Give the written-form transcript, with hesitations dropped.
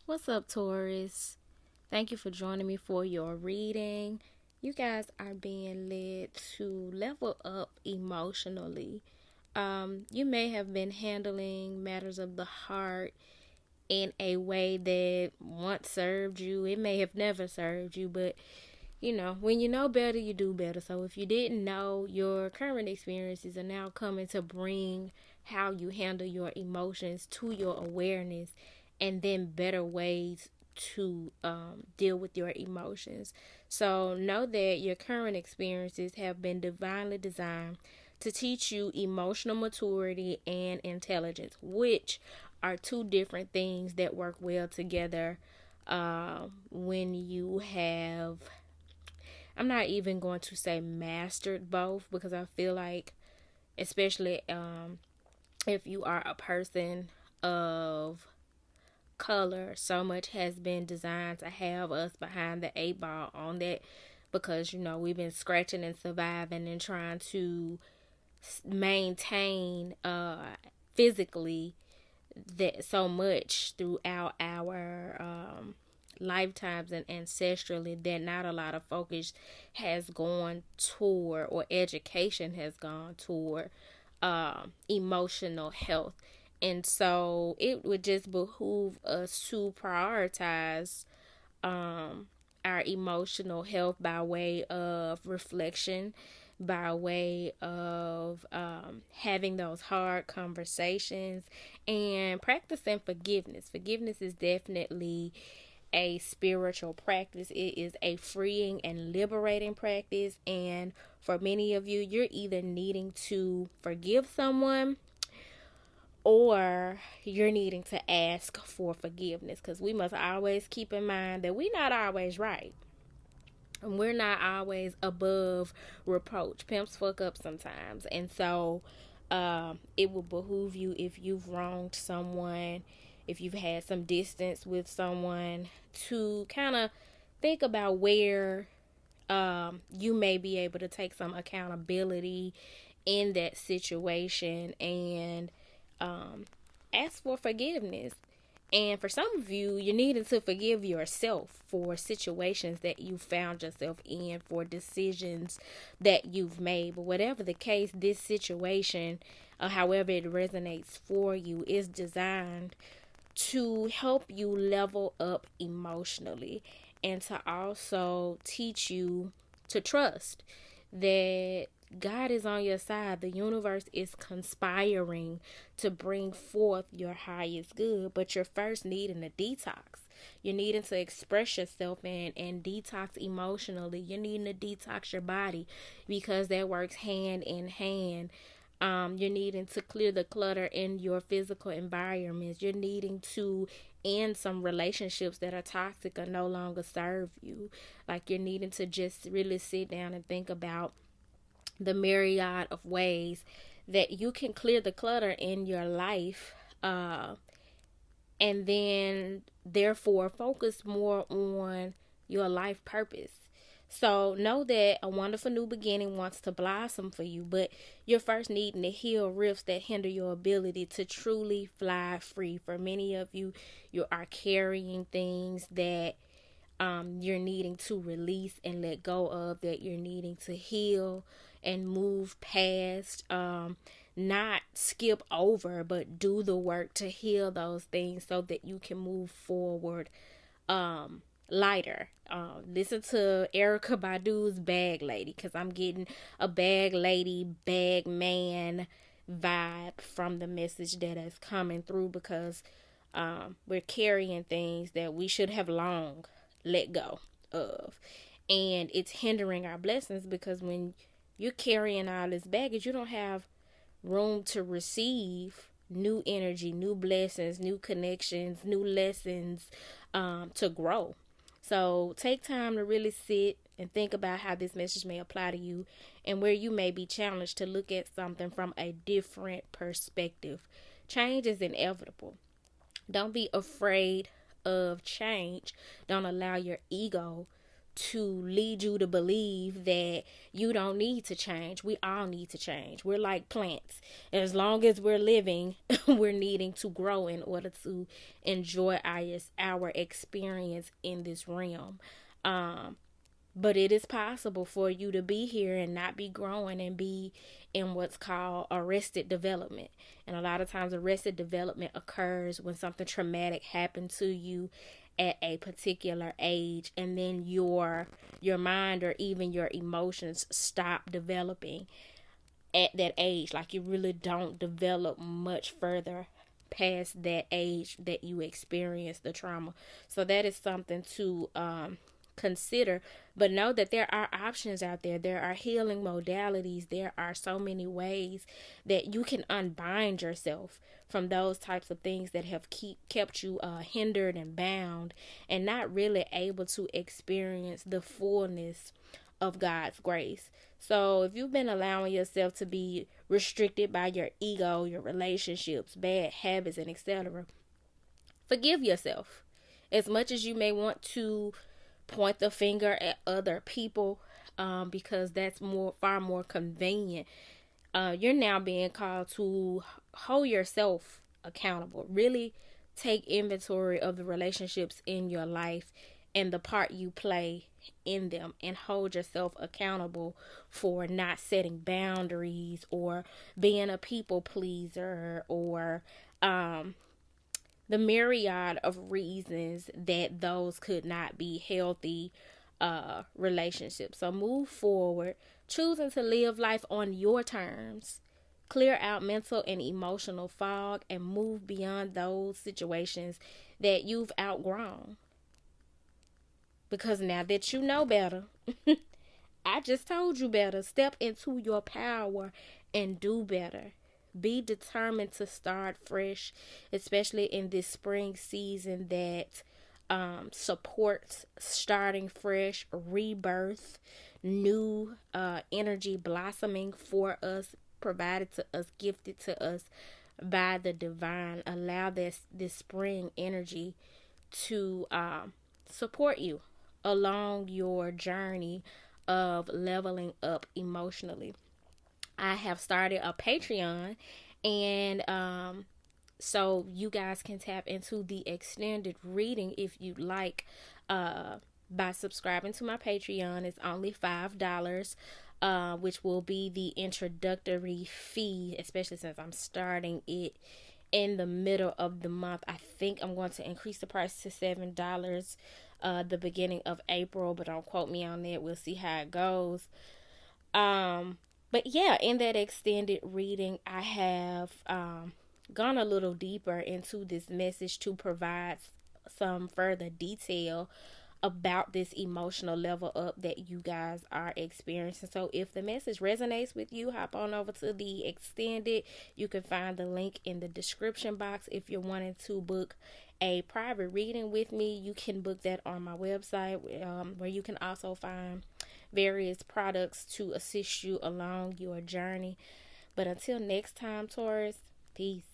What's up, Taurus? Thank you for joining me for your reading. You guys are being led to level up emotionally. You may have been handling matters of the heart in a way that once served you. It may have never served you, but when you know better, you do better. So if you didn't know, your current experiences are now coming to bring how you handle your emotions to your awareness and then better ways to deal with your emotions. So know that your current experiences have been divinely designed to teach you emotional maturity and intelligence, which are two different things that work well together when you have, I'm not even going to say mastered both, because I feel like, especially if you are a person of color, so much has been designed to have us behind the eight ball on that, because we've been scratching and surviving and trying to maintain physically that so much throughout our lifetimes and ancestrally, that not a lot of focus has gone toward, or education has gone toward, emotional health. And so it would just behoove us to prioritize our emotional health by way of reflection, by way of having those hard conversations, and practicing forgiveness. Forgiveness is definitely a spiritual practice. It is a freeing and liberating practice. And for many of you, you're either needing to forgive someone, or you're needing to ask for forgiveness, because we must always keep in mind that we're not always right. And we're not always above reproach. Pimps fuck up sometimes. And so it will behoove you, if you've wronged someone, if you've had some distance with someone, to kind of think about where you may be able to take some accountability in that situation, and ask for forgiveness. And for some of you, you're needing to forgive yourself for situations that you found yourself in, for decisions that you've made. But whatever the case, this situation, however it resonates for you, is designed to help you level up emotionally, and to also teach you to trust that God is on your side. The universe is conspiring to bring forth your highest good, but you're first needing a detox. You're needing to express yourself and detox emotionally. You're needing to detox your body, because that works hand in hand. You're needing to clear the clutter in your physical environments. You're needing to end some relationships that are toxic or no longer serve you. Like, you're needing to just really sit down and think about the myriad of ways that you can clear the clutter in your life, and then therefore focus more on your life purpose. So know that a wonderful new beginning wants to blossom for you, but you're first needing to heal rifts that hinder your ability to truly fly free. For many of you, you are carrying things that you're needing to release and let go of, that you're needing to heal and move past, not skip over, but do the work to heal those things so that you can move forward lighter. Listen to Erica Badu's Bag Lady, because I'm getting a bag lady, bag man vibe from the message that is coming through, because we're carrying things that we should have long let go of, and it's hindering our blessings, because when you're carrying all this baggage, you don't have room to receive new energy, new blessings, new connections, new lessons, to grow. So take time to really sit and think about how this message may apply to you, and where you may be challenged to look at something from a different perspective. Change is inevitable. Don't be afraid of change. Don't allow your ego to lead you to believe that you don't need to change. We all need to change. We're like plants. As long as we're living, we're needing to grow in order to enjoy our experience in this realm. Um, but it is possible for you to be here and not be growing and be in what's called arrested development. And a lot of times, arrested development occurs when something traumatic happened to you at a particular age, and then your mind or even your emotions stop developing at that age. Like, you really don't develop much further past that age that you experience the trauma. So that is something to consider. But know that there are options out there. There are healing modalities. There are so many ways that you can unbind yourself from those types of things that have kept you hindered and bound, and not really able to experience the fullness of God's grace. So if you've been allowing yourself to be restricted by your ego, your relationships, bad habits, and etc., forgive yourself. As much as you may want to point the finger at other people, because that's far more convenient, you're now being called to hold yourself accountable. Really take inventory of the relationships in your life and the part you play in them, and hold yourself accountable for not setting boundaries or being a people pleaser, or the myriad of reasons that those could not be healthy relationships. So move forward, choosing to live life on your terms. Clear out mental and emotional fog and move beyond those situations that you've outgrown. Because now that you know better, I just told you better. Step into your power and do better. Be determined to start fresh, especially in this spring season that supports starting fresh, rebirth, new energy blossoming for us, provided to us, gifted to us by the divine. Allow this spring energy to support you along your journey of leveling up emotionally. I have started a Patreon, and so you guys can tap into the extended reading if you'd like, by subscribing to my Patreon. It's only $5, which will be the introductory fee, especially since I'm starting it in the middle of the month. I think I'm going to increase the price to $7 the beginning of April, but don't quote me on that. We'll see how it goes. But yeah, in that extended reading, I have gone a little deeper into this message to provide some further detail about this emotional level up that you guys are experiencing. So if the message resonates with you, hop on over to the extended. You can find the link in the description box. If you're wanting to book a private reading with me, you can book that on my website, where you can also find various products to assist you along your journey. But until next time, Taurus, peace.